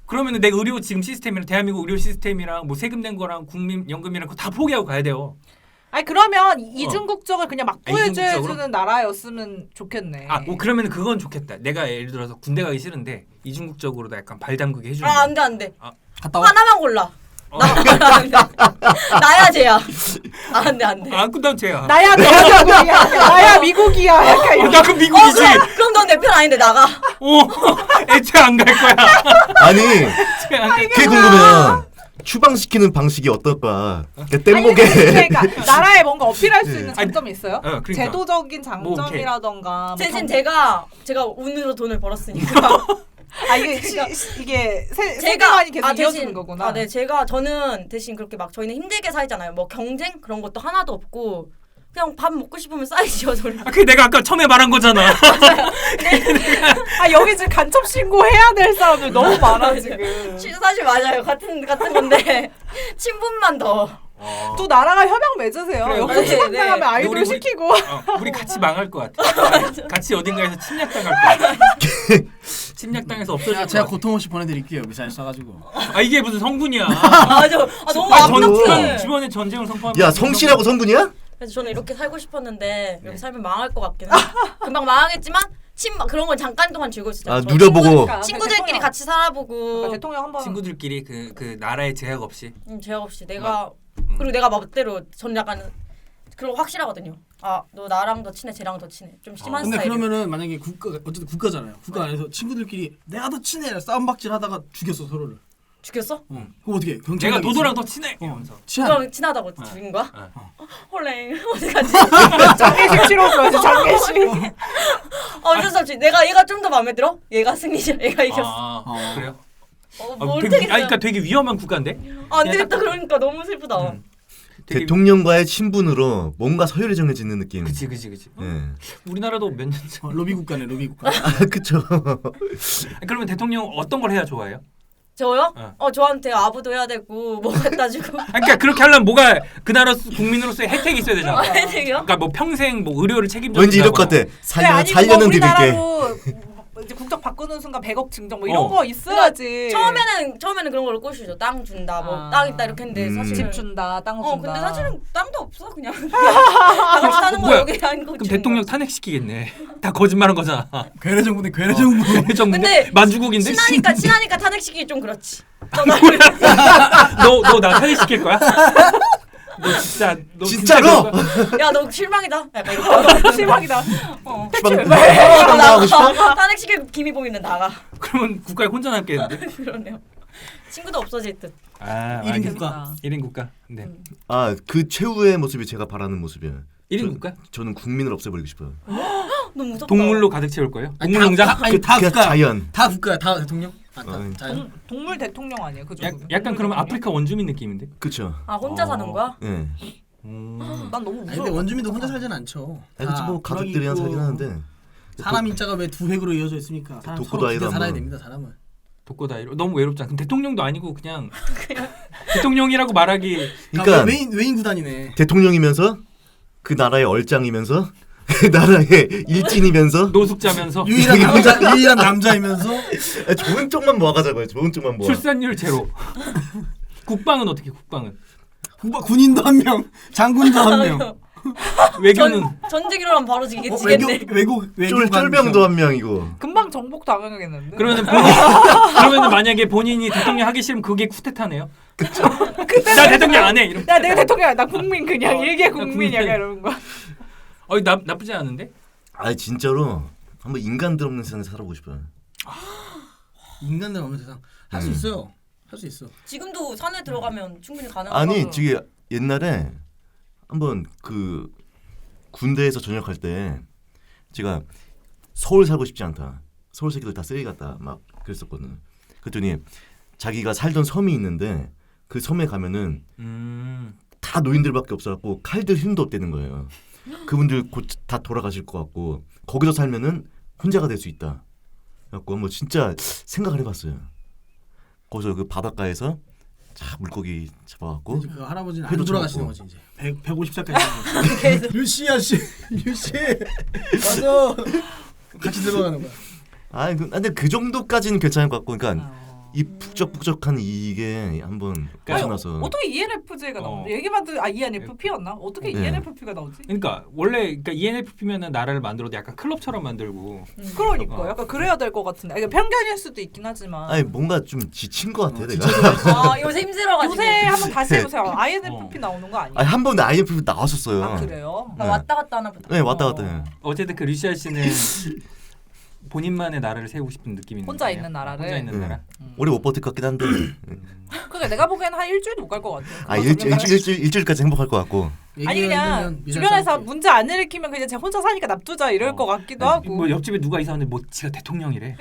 그러면은 내 의료 지금 시스템이랑 대한민국 의료 시스템이랑 뭐 세금 낸 거랑 국민연금이랑 그거 다 포기하고 가야 돼요. 아니 그러면 이중 국적을 그냥 막 이중 구해주는 국적으로? 나라였으면 좋겠네. 그러면은 그건 좋겠다. 내가 예를 들어서 군대 가기 싫은데 이중국적으로도 약간 발 담그게 해주는. 안 돼. 갔다 와. 하나만 골라. 나야 쟤야. 안 돼. 그다음 쟤야. 나야 미국이야. 나야 미국이야. 약간 이런. 나 그 미국이지. 그럼 넌 내 편 아닌데 나가. 애초에 안 갈 거야. 아니 애초에 안 갈. 그게 궁금해요. 추방시키는 방식이 어떨까? 뗏목에 그러니까 나라에 뭔가 어필할 수 있는 장점이 있어요? 그러니까. 제도적인 뭐 장점이라던가. 뭐 대신 경- 제가 운으로 돈을 벌었으니까. 이게 세계관이 계속 이어지는 거구나. 네, 저는 대신 그렇게 막 저희는 힘들게 살잖아요. 뭐 경쟁 그런 것도 하나도 없고 그냥 밥 먹고 싶으면 사이즈요 저를. 그게 내가 아까 처음에 말한 거잖아. 여기 지금 간첩 신고해야 될 사람들 너무 많아 지금. 사실 맞아요. 같은 건데 친분만 더. 또 나라가 협약 맺으세요. 그래요. 여기서 네, 추방당하면 네. 아이돌 우리- 시키고. 우리 같이 망할 것 같아. 같이 어딘가에서 침략당할 것 같아. 침략당해서 없어질 것 제가 같아. 고통 없이 보내드릴게요. 미사일 쏴가지고. 이게 무슨 성분이야. 맞아. 너무 아프다. 주변에 전쟁을 선포하면. 야 성실하고 성분이야? 그래서 저는 이렇게 살고 싶었는데 이렇게 살면 망할 것 같긴 해. 금방 망하겠지만 그런 건 잠깐 동안 즐거울 수 있잖아. 누려보고. 친구들끼리 같이 살아보고 대통령 한번 친구들끼리 그 나라의 제약 없이. 제약 없이 내가 그리고 내가 멋대로 전 약간 그런 거 확실하거든요. 너 나랑 더 친해, 쟤랑 더 친해. 좀 심한 근데 스타일. 그러면은 만약에 어쨌든 국가잖아요. 국가 안에서 친구들끼리 내가 더 친해 싸움박질 하다가 죽였어 서로를. 죽였어? 그럼 어떻게? 해? 경찰 내가 가겠어? 도도랑 더 친해. 이러면서. 그럼 친하다고 죽인 거야? 헐랭 어디 갔지? 장례식 치러줘야지 장례식. 어쩔 수 없지. 얘가 좀 더 마음에 들어? 얘가 승리자. 얘가 이겼어. 그래요? 뭘 되게, 되겠어요. 그러니까 되게 위험한 국가인데. 안 되겠다. 그러니까 너무 슬프다. 되게 대통령과의 친분으로 뭔가 서열이 정해지는 느낌. 그치. 예. 우리나라도 몇 년 전. 로비 국가네 로비 국가. 그쵸. 그러면 대통령 어떤 걸 해야 좋아해요? 저요? 저한테 아부도 해야 되고 뭐 갖다 주고. 그러니까 그렇게 하려면 뭐가 그 나라 국민으로서의 혜택이 있어야 되잖아. 혜택이요? 그러니까 뭐 평생 뭐 의료를 책임져. 왠지 이럴 것 같아. 살려는 드릴게. 우리나라로 이제 국적 바꾸는 순간 100억 증정 뭐 이런 거 있어야지. 처음에는 그런 걸로 꼬시죠. 땅 준다, 뭐 땅 있다 이렇게 했는데 사실은 집 준다, 땅 준다. 근데 사실은 땅도 없어 그냥. 같이 사는 거 뭐야? 여기 하는 거. 그럼 대통령 탄핵시키겠네. 다 거짓말한 거잖아. 괴뢰 정부네 괴뢰 정부. 근데 만주국인데. 친하니까 탄핵시키기 좀 그렇지. 너 나 탄핵시킬 거야? 너 진짜로? 야 너 실망이다. 약간 이렇게. 실망이다. 나가고 싶어? 탄핵시킬 김이 보이는 나가. 그러면 국가에 혼자 남겠는데. 그러네요. 친구도 없어질 듯. 아, 1인 알겠- 국가. 1인 국가. 네. 아, 그 최후의 모습이 제가 바라는 모습이에요. 1인 국가? 저는 국민을 없애버리고 싶어요. 너무 무섭다. 동물로 가득 채울 거예요? 아니, 동물농장? 다 그냥 국가야. 자연. 다 국가야. 다 대통령? 다 어. 자연. 동물 대통령 아니에요? 그 정도. 약간 그러면 아프리카 원주민 느낌인데? 그쵸. 아 혼자 사는 거야? 예. 난 너무 아니, 무서워. 근데 원주민도 혼자 살진 않죠. 아니, 다 뭐 부락이 가족들이랑 있고 살긴 하는데 사람 인자가 왜 두 획으로 이어져 있습니까? 사람 독고도 서로 아이가 기대 살아야 뭐- 됩니다. 사람은. 독고다이로 너무 외롭잖아. 그럼 대통령도 아니고 그냥 대통령이라고 말하기 그러니까 외인 구단이네. 대통령이면서 그 나라의 얼짱이면서 그 나라의 일진이면서 노숙자면서 유일한 남자이면서 좋은 쪽만 모아가자고요. 좋은 쪽만 모아. 출산율 제로. 국방은 어떻게 국방은? 군인도 한 명, 장군도 한 명. 외교는 전쟁이로는 바로 외교 지겠네. 외교 쫄병도 한 명이고. 금방 정복 당하겠는데. 그러면은 그러면은 만약에 본인이 대통령 하기 싫으면 그게 쿠데타네요. 나 대통령 안 해. 이러면. 야 내가 대통령이야. 나 국민 그냥 일개 국민이야 국민. 이러는 거야. 나쁘지 않은데? 아 진짜로 한번 인간들 없는 세상에 살아보고 싶어요. 인간들 없는 세상 할 수 있어요. 할 수 있어. 지금도 산에 들어가면 충분히 가능하고. 아니 지금 옛날에 한번 그 군대에서 전역할 때 제가 서울 살고 싶지 않다. 서울 새끼들 다 쓰레기 같다. 막 그랬었거든. 그랬더니 자기가 살던 섬이 있는데 그 섬에 가면은 다 노인들밖에 없어갖고 칼들 힘도 없다는 거예요. 그분들 곧 다 돌아가실 것 같고 거기서 살면은 혼자가 될 수 있다. 그래갖고 뭐 진짜 생각을 해봤어요. 거기서 그 바닷가에서 자 물고기 잡아갖고 이제 그 할아버지는 안 회도 돌아가시는 처먹고. 거지 이제 150살까지. 류씨야 씨, 류씨 맞아. 같이 들어가는 거야. 아 근데 그 정도까지는 괜찮을 것 같고 그러니까 어. 이 북적북적한 이게 한번 빠져나서 어떻게 ENFJ가 나오지? 얘기만 듣 ENFP였나? 어떻게 네. ENFP가 나오지? 그러니까 원래 그러니까 ENFP면은 나라를 만들어도 약간 클럽처럼 만들고 그러니까 약간 그래야 될 것 같은데. 이게 편견일 수도 있긴 하지만. 아니 뭔가 좀 지친 것 같아 내가. 아 요새 힘들어가지고. 요새 한번 다시 해보세요. INFP 나오는 거 아니에요? 아니 한 번도 INFP 나왔었어요. 아 그래요? 나 네. 왔다 갔다 하나 보다. 네 왔다 갔다 해. 어쨌든 그 리시아 씨는 본인만의 나라를 세우고 싶은 느낌이 혼자 거예요? 있는 나라를? 혼자 있는 네. 나라. 오래 못 버틸 것 같긴 한데. 그러니까 내가 보기에는 한 일주일도 못 갈 것 같아. 아 일주일까지 행복할 것 같고. 아니 그냥 주변에서 문제 안 일으키면 그냥 제가 혼자 사니까 납두자 이럴 것 같기도 아니, 하고. 뭐 옆집에 누가 이사 왔는데 뭐 지가 대통령이래.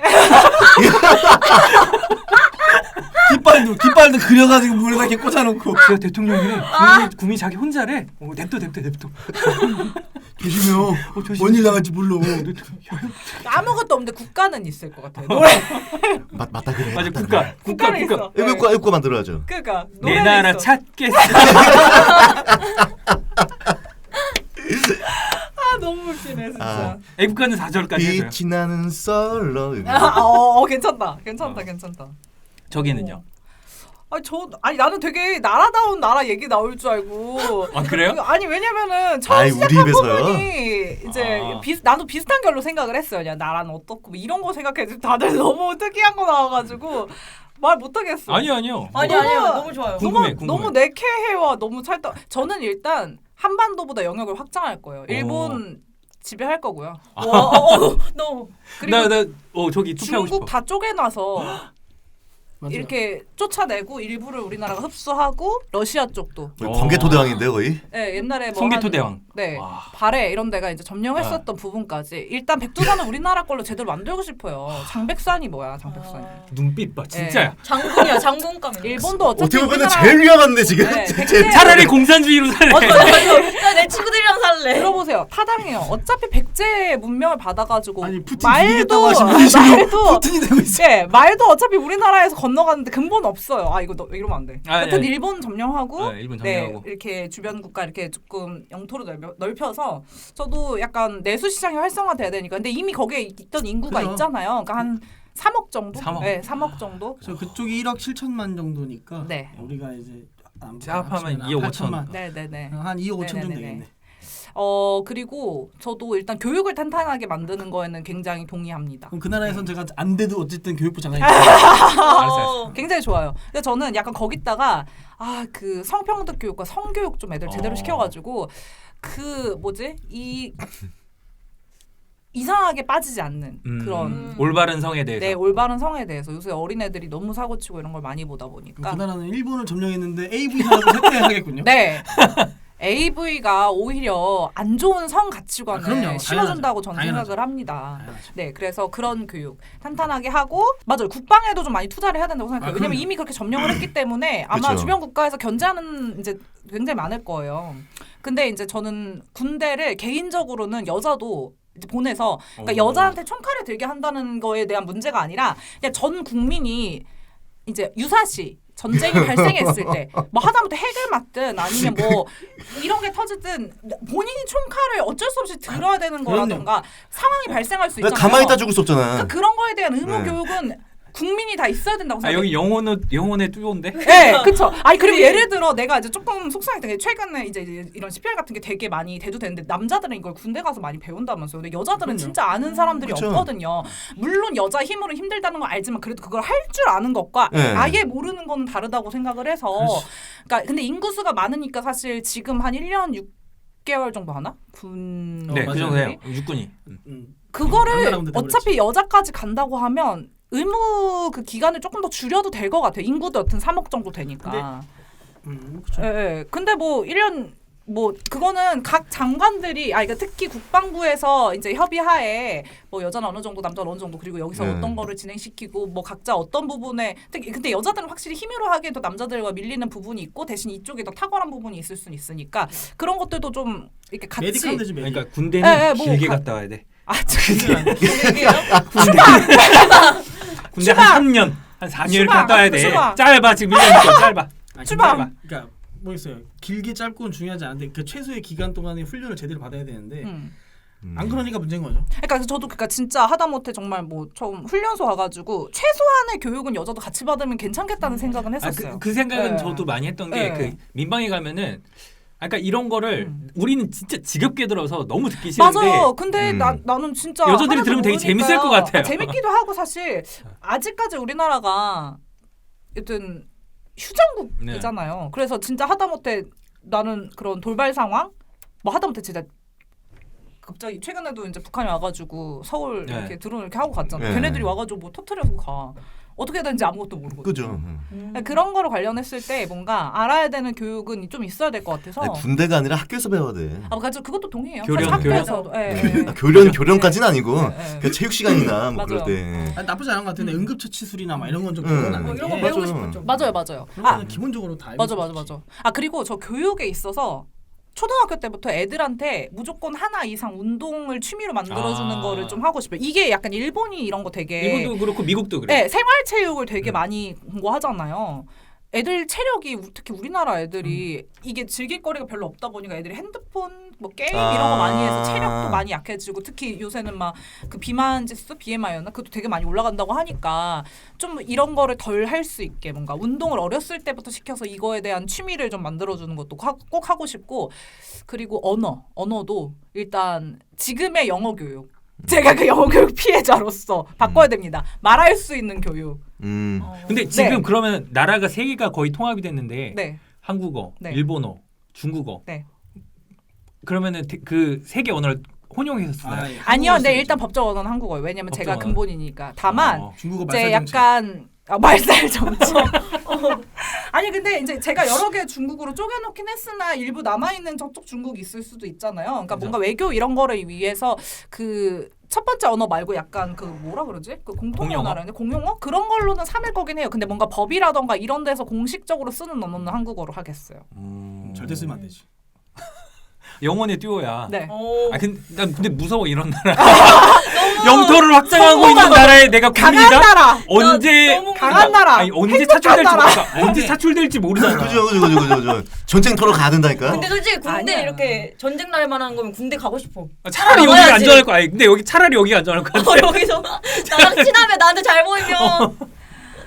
깃발도 그려가지고 물에다 이렇게 꽂아놓고 지가 대통령이래. 국민이 자기 혼자래. 냅둬. 조심해요. 조심해. 뭔일 나갈지 몰라. 아무것도 없는데 국가는 있을 것 같아요. 노래. 맞다 그래. 맞아 맞다, 국가. 국가는 있어. 애국가 만들어야죠. 그러니까 내 노래는 나라 있어. 찾겠어. 아 너무 웃기네 진짜. 아. 애국가는 4절까지 해줘요. 빛이 나는 솔로. 괜찮다. 저기는요. 아니 나는 되게 나라다운 나라 얘기 나올 줄 알고. 아 그래요? 아니 왜냐면은 처음 아이, 우리 시작한 입에서요? 부분이 이제 아. 나도 비슷한 결로 생각을 했어요. 그냥 나라는 어떻고 뭐 이런 거 생각해도 다들 너무 특이한 거 나와가지고 말 못하겠어. 아니요. 아니요 너무 좋아요. 궁금해. 너무 내캐해와 너무 찰떡. 저는 일단 한반도보다 영역을 확장할 거예요. 일본 지배할 거고요. 너 그리고 저기 투표하고 중국 싶어. 다 쪼개놔서 맞아요. 이렇게 쫓아내고 일부를 우리나라가 흡수하고 러시아 쪽도. 광개토대왕인데요 거의. 네, 옛날에 뭐 송개토대왕. 네, 와. 발해 이런 데가 이제 점령했었던 부분까지 일단 백두산은 우리나라 걸로 제대로 만들고 싶어요. 장백산이 뭐야, 장백산이. 눈빛 봐 진짜야. 장군이야 장군감이. 일본도 어차피 어떻게 보면 우리나라 제일 위험한데 지금. 네, 차라리 공산주의로 살래. 내 친구들이랑 살래. 들어보세요. 타당해요. 어차피 백제 문명을 받아가지고 아니 푸틴 죽이겠다고 하시는 분이 푸틴이 되고 있어. 예, 말도 어차피 우리나라에서 건너가는데 근본 없어요. 아 이거 이러면 안 돼. 여튼 일본 점령하고, 일본 네, 점령하고. 이렇게 주변 국가 이렇게 조금 영토를 넓혀서 저도 약간 내수 시장이 활성화돼야 되니까. 근데 이미 거기에 있던 인구가 그래요. 있잖아요. 그러니까 한 3억 정도. 3억. 네, 3억 정도. 저 그쪽이 1억 7천만 정도니까. 네. 우리가 이제 합하면 2억 5천. 네네네. 한 2억 5천 좀 네네네네. 되겠네. 그리고 저도 일단 교육을 탄탄하게 만드는 거에는 굉장히 동의합니다. 그럼 그 나라에선 제가 안 돼도 어쨌든 교육부 장관이 알았어. 굉장히 좋아요. 근데 저는 약간 거기다가 그 성평등 교육과 성교육 좀 애들 제대로 시켜가지고 그 뭐지 이상하게 빠지지 않는 그런 올바른 성에 대해서. 네, 올바른 성에 대해서 요새 어린애들이 너무 사고치고 이런 걸 많이 보다 보니까 그 나라는 일본을 점령했는데 AV 산업을 획득하겠군요. 네. AV가 오히려 안 좋은 성 가치관을 그럼요. 심어준다고 저는 당연하죠. 생각을 합니다. 당연하죠. 네, 그래서 그런 교육 탄탄하게 하고 맞아요. 국방에도 좀 많이 투자를 해야 된다고 생각해요. 왜냐면 그럼요. 이미 그렇게 점령을 했기 때문에 아마 그쵸. 주변 국가에서 견제하는 이제 굉장히 많을 거예요. 근데 이제 저는 군대를 개인적으로는 여자도 이제 보내서 그러니까 여자한테 총칼을 들게 한다는 거에 대한 문제가 아니라 그냥 전 국민이 이제 유사시 전쟁이 발생했을 때 뭐 하다못해 핵을 맞든 아니면 뭐 이런 게 터지든 본인이 총칼을 어쩔 수 없이 들어야 되는 거라든가 상황이 발생할 수 있잖아요. 가만히 있다 죽을 수 없잖아. 그러니까 그런 거에 대한 의무 네. 교육은 국민이 다 있어야 된다고 아 생각해요. 여기 영혼의 뚜요인데. 네, 그렇죠. 아니 그리고 예를 들어 내가 이제 조금 속상했던 게 최근에 이제 이런 CPR 같은 게 되게 많이 대두되는데 남자들은 이걸 군대 가서 많이 배운다면서요. 근데 여자들은 그럼요. 진짜 아는 사람들이 그쵸. 없거든요. 물론 여자 힘으로 힘들다는 걸 알지만 그래도 그걸 할 줄 아는 것과 네. 아예 모르는 거는 다르다고 생각을 해서. 그러니까 근데 인구수가 많으니까 사실 지금 한 1년 6개월 정도 하나? 군. 네, 그 맞아요. 정도 해요. 육군이. 그거를 다른 나라보다 더 어차피 여자까지 간다고 하면 의무 그 기간을 조금 더 줄여도 될 것 같아요. 인구도 여튼 3억 정도 되니까. 그렇죠. 예, 예. 근데 뭐 1년 뭐 그거는 각 장관들이 그러니까 특히 국방부에서 이제 협의하에 뭐 여자는 어느 정도 남자는 어느 정도 그리고 여기서 네. 어떤 거를 진행시키고 뭐 각자 어떤 부분에 특히 근데 여자들은 확실히 힘으로 하기엔 더 남자들과 밀리는 부분이 있고 대신 이쪽에 더 탁월한 부분이 있을 수는 있으니까 그런 것들도 좀 이렇게 같이 메디컬 되지 메디. 그러니까 군대는 예, 예, 뭐 길게 가- 갔다 와야 돼. 군대 한 3년, 한 4년 이렇게 추방, 갔다 와야 돼. 추방. 짧아 지금 1년이니까 짧아. 추방. 그러니까 뭐겠어요. 길게 짧고는 중요하지 않은데 그 최소의 기간 동안의 훈련을 제대로 받아야 되는데 안 그러니까 문제인 거죠. 그러니까 저도 그러니까 진짜 하다못해 정말 뭐 처음 훈련소 와가지고 최소한의 교육은 여자도 같이 받으면 괜찮겠다는 생각은 했었어요. 그 생각은 네. 저도 많이 했던 게 네. 그 민방위 가면은 그러니까 이런 거를 우리는 진짜 지겹게 들어서 너무 듣기 싫은데 맞아요. 근데 나는 진짜 여자들이 하나도 들으면 되게 모르니까요. 재밌을 것 같아요. 재밌기도 하고 사실 아직까지 우리나라가 여튼 휴전국이잖아요. 그래서 진짜 하다못해 나는 그런 돌발 상황 뭐 하다못해 진짜 갑자기 최근에도 이제 북한이 와가지고 서울 네. 이렇게 드론 이렇게 하고 갔잖아요. 네. 걔네들이 와가지고 뭐 터트려서 가. 어떻게 되는지 아무것도 모르고. 그죠. 그런 거를 관련했을 때 뭔가 알아야 되는 교육은 좀 있어야 될 것 같아서. 아니, 군대가 아니라 학교에서 배워야 돼. 맞아 그것도 동의해요. 교련, 사실 교련. 학교에서도. 예, 예. 교련까지는 아니고 네. 그 체육 시간이나 뭐 맞아요. 그럴 때. 아니, 나쁘지 않은 것 같은데 응급처치술이나 막 이런 건좀 뭐 이런 거 예. 배우고 맞아요. 싶었죠. 맞아요. 그런 거는 기본적으로 다 알고 맞아. 아 그리고 저 교육에 있어서 초등학교 때부터 애들한테 무조건 하나 이상 운동을 취미로 만들어주는 거를 좀 하고 싶어요. 이게 약간 일본이 이런 거 되게 일본도 그렇고 미국도 그래. 네, 생활체육을 되게 많이 공부하잖아요. 애들 체력이 특히 우리나라 애들이 이게 즐길 거리가 별로 없다 보니까 애들이 핸드폰 뭐 게임 이런 거 많이 해서 체력도 많이 약해지고 특히 요새는 막 그 비만 지수 BMI였나 그것도 되게 많이 올라간다고 하니까 좀 이런 거를 덜 할 수 있게 뭔가 운동을 어렸을 때부터 시켜서 이거에 대한 취미를 좀 만들어주는 것도 꼭 하고 싶고 그리고 언어도 일단 지금의 영어 교육 제가 그 영어 교육 피해자로서 바꿔야 됩니다. 말할 수 있는 교육. 근데 지금 네. 그러면 나라가 세 개가 거의 통합이 됐는데 네. 한국어, 네. 일본어, 중국어. 네. 그러면은 그 세 개 언어를 혼용해서 쓰나요? 아니요, 근데 일단 법적 언어는 한국어예요. 왜냐면 제가 법적 언어. 근본이니까. 다만 중국어 이제 말살 정책. 약간 말살 정책. 아니 근데 이제 제가 여러 개 중국으로 쪼개놓긴 했으나 일부 남아 있는 저쪽 중국이 있을 수도 있잖아요. 그러니까 그죠. 뭔가 외교 이런 거를 위해서 그 첫 번째 언어 말고 약간 그 뭐라 그러지? 그 공통 공용어? 언어라는데 공용어 그런 걸로는 삼을 거긴 해요. 근데 뭔가 법이라던가 이런 데서 공식적으로 쓰는 언어는 한국어로 하겠어요. 절대 쓰면 안 되지. 영혼의 듀오야. 네. 오. 아 근데 무서워 이런 나라. 영토를 확장하고 있는 나라에 내가 강한 국민이다. 나라. 언제 너무 강한 나라. 아니 언제 행복한 차출될지 나라. 모르니까 언제 차출될지 모르잖아. 그죠. 전쟁터로 가야 된다니까. 근데 솔직히 군대 아니야. 이렇게 전쟁 날 만한 거면 군대 가고 싶어. 아, 차라리 여기 가봐야지. 안전할 거. 아니 근데 여기 차라리 여기 안전할 거 같아. 여기서 나랑 친하면 나한테 잘 보이면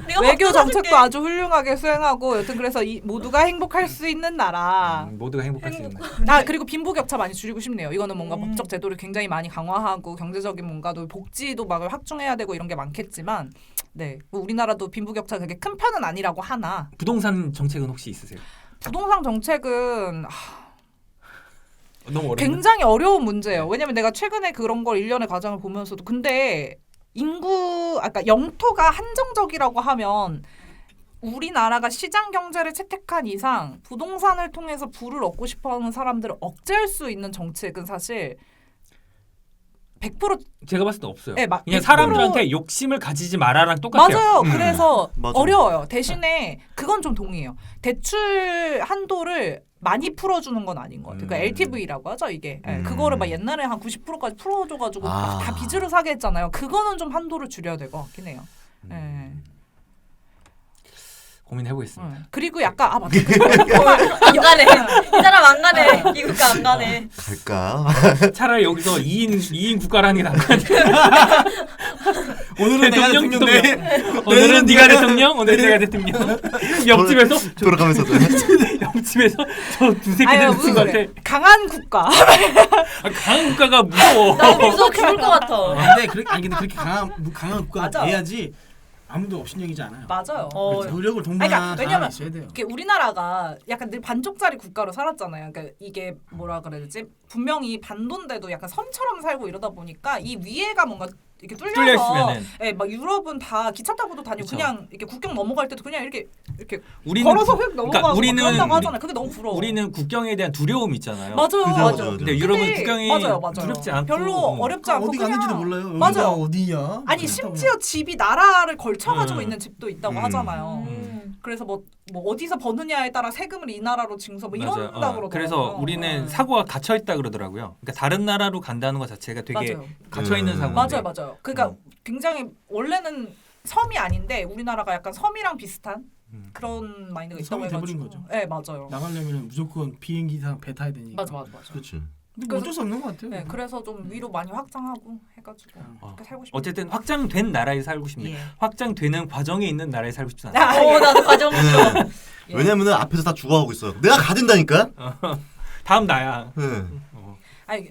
내가 외교 밥 정책도 사줄게. 아주 훌륭하게 수행하고 여튼 그래서 이 모두가 행복할 수 있는 나라. 모두가 행복할 수 있는. 아 그리고 빈부격차 많이 줄이고 싶네요. 이거는 뭔가 음. 법적 제도를 굉장히 많이 강화하고 경제적인 뭔가도 복지도 막 확충해야 되고 이런 게 많겠지만 네 뭐 우리나라도 빈부격차 그렇게 큰 편은 아니라고 하나 부동산 정책은 혹시 있으세요? 부동산 정책은 너무 어렵네. 굉장히 어려운 문제예요. 왜냐면 내가 최근에 그런 걸 일련의 과정을 보면서도 근데 그러니까 영토가 한정적이라고 하면 우리나라가 시장 경제를 채택한 이상 부동산을 통해서 부를 얻고 싶어하는 사람들을 억제할 수 있는 정책은 사실 100% 제가 봤을 때 없어요. 네, 그냥 100% 사람들한테 욕심을 가지지 마라랑 똑같아요. 맞아요. 그래서 맞아. 어려워요. 대신에 그건 좀 동의해요. 대출 한도를 많이 풀어주는 건 아닌 것 같아요. 그러니까 LTV라고 하죠 이게. 네, 그거를 막 옛날에 한 90%까지 풀어줘가지고 다 빚으로 사게 했잖아요. 그거는 좀 한도를 줄여야 될 것 같긴 해요. 네. 고민해보겠습니다. 그리고 약간 맞다. 안 가네. 이 사람 안 가네. 이 국가 안 가네. 갈까? 차라리 여기서 2인 국가라는 게 나은 것 같아요. 오늘은 내가 대통령 돼. 오늘은 네가 대통령, 오늘 내가 대통령. 옆집에서 돌아가면서 옆집에서 저 두세 아유, 개를 붙인 것 같아. 강한 국가. 강한 국가가 무서워. 나 무서워 죽을 것 같아. 근데 근데 그렇게 강한 국가가 맞아. 돼야지 아무도 업신여기지 않아요. 맞아요. 노력을 동반한 그러니까 강함이 왜냐면 있어야 돼요. 이게 우리나라가 약간 늘 반쪽짜리 국가로 살았잖아요. 그러니까 이게 뭐라 그래야 되지? 분명히 반도인데도 약간 섬처럼 살고 이러다 보니까 이 위에가 뭔가 이렇게 뚫려 뚫려서 있으면은. 예, 막 유럽은 다 기차 타고도 다니고 그쵸. 그냥 이렇게 국경 넘어갈 때도 그냥 이렇게 우리는 걸어서 국- 휙 넘어가고 그러니까 우리는 그런다고 하잖아요. 그게 너무 부러워. 우리는 국경에 대한 두려움이 있잖아요. 맞아요. 그죠, 맞아요. 맞아. 근데 유럽은 근데 국경이 맞아요. 두렵지 않고 별로 어렵지 않고 어디 그냥 갔는지도 몰라요. 여기가 맞아요. 어디냐? 아니 심지어 집이 나라를 걸쳐가지고 있는 집도 있다고 음. 하잖아요. 그래서 뭐 어디서 버느냐에 따라 세금을 이 나라로 징수 뭐 맞아요. 이런다 그러더라고요. 그래서 우리는 사고가 갇혀 있다 그러더라고요. 그러니까 다른 나라로 간다는 것 자체가 되게 맞아요. 갇혀 있는 사고. 맞아요. 그러니까 굉장히 원래는 섬이 아닌데 우리나라가 약간 섬이랑 비슷한 그런 마인드가 있다고 섬이 돼버린 해가지고. 거죠. 네 맞아요. 나가려면 무조건 비행기상 배 타야 되니까. 맞아. 그렇지. 근데 뭐 어쩔 수 없는 것 같아요. 네 그래서 좀 위로 많이 확장하고 해가지고 그렇게 살고 싶어요. 어쨌든 확장된 나라에 살고 싶네요. 예. 확장되는 과정에 있는 나라에 살고 싶지 않아요. 아, 나도 가정 싫어. 예. 왜냐면은 앞에서 다 죽어가고 있어. 내가 가진다니까. 다음 나야. 네. 아니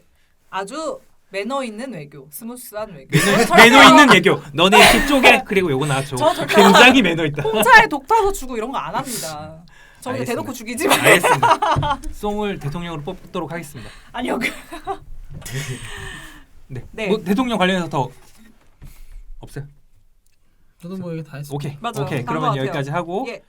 아주 매너 있는 외교, 스무스한 외교. 매너 있는 애교. 너네 뒤쪽에 그리고 요거 나줘. 굉장히 매너 있다. 홍차에 독 타서 주고 이런 거 안 합니다. 저희 알겠습니다. 대놓고 죽이지 마. 알겠습니다. 송을 대통령으로 뽑도록 하겠습니다. 아니요. 네. 네. 뭐 대통령 관련해서 더 없어요. 저도 뭐 이게 다 했어요. 오케이. 맞아요. 오케이. 그런 것 그러면 같아요. 여기까지 하고 예.